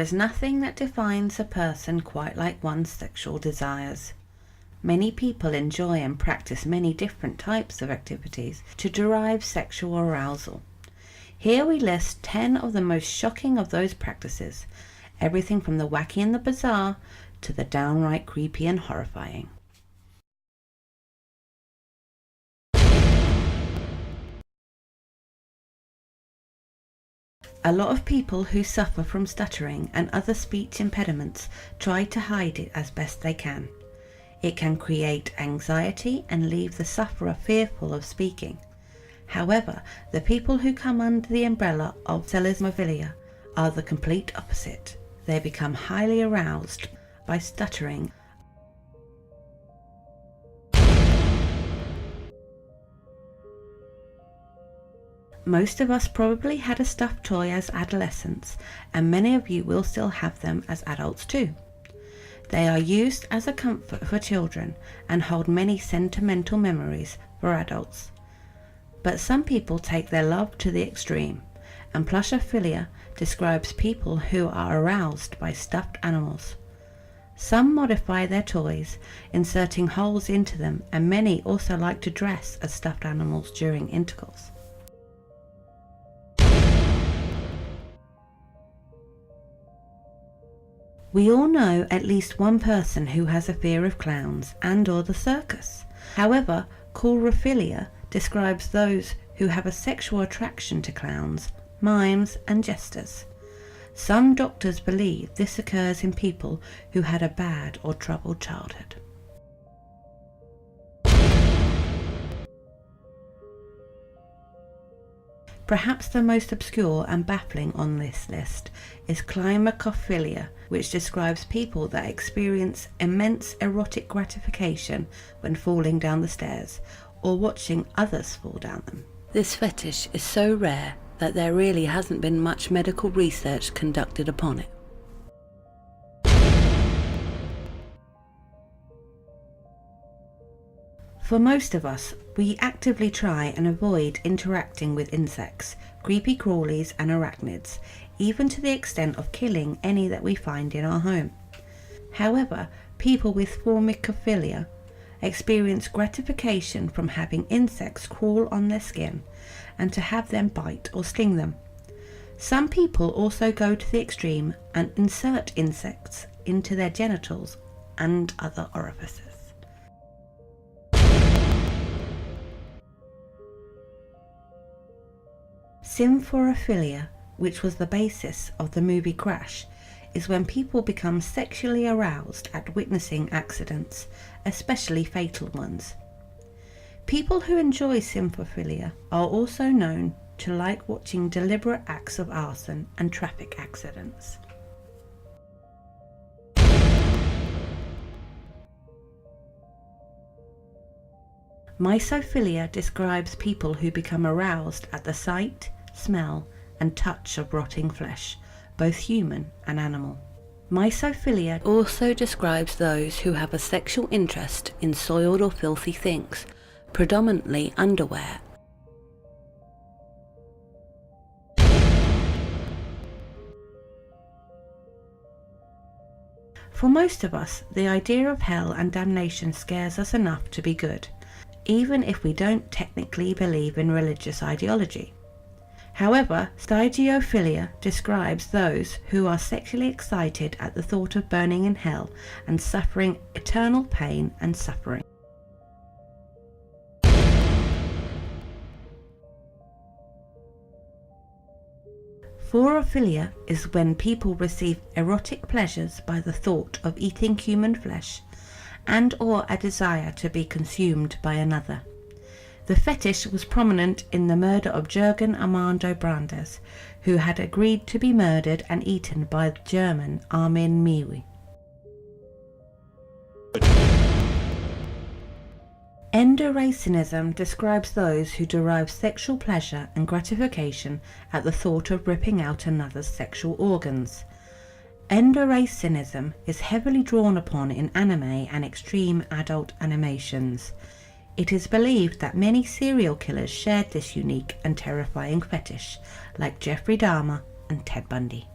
is nothing that defines a person quite like one's sexual desires. Many people enjoy and practice many different types of activities to derive sexual arousal. Here we list 10 of the most shocking of those practices, everything from the wacky and the bizarre to the downright creepy and horrifying. A lot of people who suffer from stuttering and other speech impediments try to hide it as best they can. It can create anxiety and leave the sufferer fearful of speaking. However, the people who come under the umbrella of selesmophilia are the complete opposite. They become highly aroused by stuttering. Most of us probably had a stuffed toy as adolescents, and many of you will still have them as adults too. They are used as a comfort for children and hold many sentimental memories for adults. But some people take their love to the extreme, and plushophilia describes people who are aroused by stuffed animals. Some modify their toys, inserting holes into them, and many also like to dress as stuffed animals during intercourse. We all know at least one person who has a fear of clowns and or the circus. However, coulrophilia describes those who have a sexual attraction to clowns, mimes and jesters. Some doctors believe this occurs in people who had a bad or troubled childhood. Perhaps the most obscure and baffling on this list is climacophilia, which describes people that experience immense erotic gratification when falling down the stairs or watching others fall down them. This fetish is so rare that there really hasn't been much medical research conducted upon it. For most of us, we actively try and avoid interacting with insects, creepy crawlies and arachnids, even to the extent of killing any that we find in our home. However, people with formicophilia experience gratification from having insects crawl on their skin and to have them bite or sting them. Some people also go to the extreme and insert insects into their genitals and other orifices. Symphorophilia, which was the basis of the movie Crash, is when people become sexually aroused at witnessing accidents, especially fatal ones. People who enjoy symphorophilia are also known to like watching deliberate acts of arson and traffic accidents. Mysophilia describes people who become aroused at the sight, smell and touch of rotting flesh, both human and animal. Mysophilia also describes those who have a sexual interest in soiled or filthy things, predominantly underwear. For most of us, the idea of hell and damnation scares us enough to be good, even if we don't technically believe in religious ideology. However, stygiophilia describes those who are sexually excited at the thought of burning in hell and suffering eternal pain and suffering. Phorophilia is when people receive erotic pleasures by the thought of eating human flesh and or a desire to be consumed by another. The fetish was prominent in the murder of Jürgen Armando Brandes, who had agreed to be murdered and eaten by the German Armin Meiwes. Endoracinism describes those who derive sexual pleasure and gratification at the thought of ripping out another's sexual organs. Endoracinism is heavily drawn upon in anime and extreme adult animations. It is believed that many serial killers shared this unique and terrifying fetish, like Jeffrey Dahmer and Ted Bundy.